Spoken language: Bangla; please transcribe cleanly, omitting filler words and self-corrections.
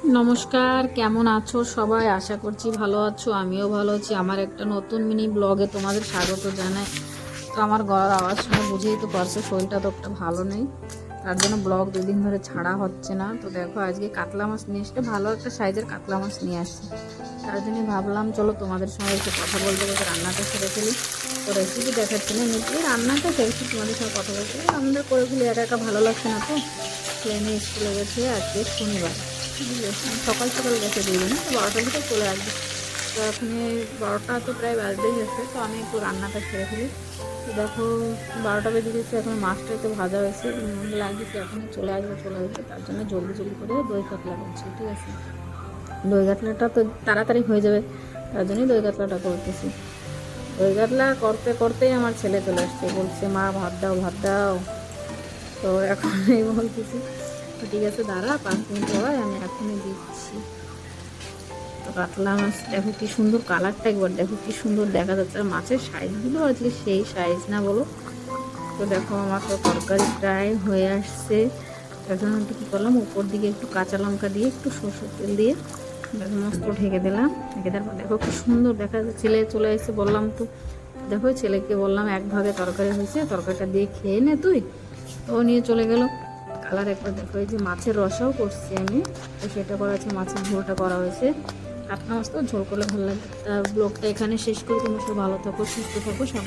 নমস্কার, কেমন আছো সবাই? আশা করছি ভালো আছো। আমিও ভালো আছি। আমার একটা নতুন মিনি ব্লগে তোমাদের স্বাগত জানাই। তো আমার গলার আওয়াজ শুনে বুঝেই তো পারছো, শরীরটা তো একটা ভালো নেই, তার জন্য ব্লগ দুদিন ধরে ছাড়া হচ্ছে না। তো দেখো আজকে কাতলা মাছ নিয়ে এসে, ভালো একটা সাইজের কাতলা মাছ নিয়ে আসছি। তার জন্যই ভাবলাম চলো তোমাদের সঙ্গে একটু কথা বলতে বলতে রান্নাটা সেরে ফেলি। তো রেসিপি দেখাচ্ছি না, এমনিতে রান্নাটা সেরেছি, তোমাদের সঙ্গে কথা বলতে রান্নাটা করে ফেলি। একা একা ভালো লাগছে না তো। ট্রেনে স্কুলে গেছে, আজকে শনিবার, সকাল সকাল গেছে, দুই দিন তো 12টার ভিতরে চলে আসবে। তো এখন 12টা তো প্রায় বাজতেই গেছে, তো আমি একটু রান্নাটা সেরে ফেলি। তো দেখো 12টা বেজে গেছে, এখন মাছটা একটু ভাজা হয়েছে, লাগছে এখনই চলে আসবে, তার জন্য জলদি জলদি করে দই কাতলা করছি। ঠিক আছে, দই কাতলাটা তো তাড়াতাড়ি হয়ে যাবে, তার জন্যই দই কাতলাটা করতেছি। দই কাতলা করতে করতেই আমার ছেলে চলে আসছে, বলছে মা ভাত দাও ভাত দাও। তো এখন এই বলতেছি, তো ঠিক আছে দাঁড়া, 5 মিনিট হয়, আমি এখনই দিচ্ছি। তো কাতলা মাছ দেখো কি সুন্দর কালারটা, একবার দেখো কি সুন্দর দেখা যাচ্ছে। আর মাছের সাইজগুলো আজকে সেই সাইজ না বলো। তো দেখো আমার তো তরকারি প্রায় হয়ে আসছে। এখন একটু কী করলাম, উপর দিকে একটু কাঁচা লঙ্কা দিয়ে একটু সরষের তেল দিয়ে দেখো মস্ত ঢেকে দিলাম। ঢেকে দেওয়ার পর দেখো কি সুন্দর দেখা যাচ্ছে। ছেলে চলে এসে বললাম তো, দেখো ছেলেকে বললাম এক ভাগে তরকারি হয়েছে, তরকারিটা দিয়ে খেয়ে নে তুই। তো ও নিয়ে চলে গেল। কালার একবার দেখো, এই যে মাছের রসাও করছি আমি, তো সেটা করা হয়েছে, মাছের ঝোলটা করা হয়েছে। কাতলা মাছ তো ঝোল করলে ভালো লাগে। তা ব্লগটা এখানে শেষ করে, তুমি সব ভালো থাকো, সুস্থ থাকো, সব।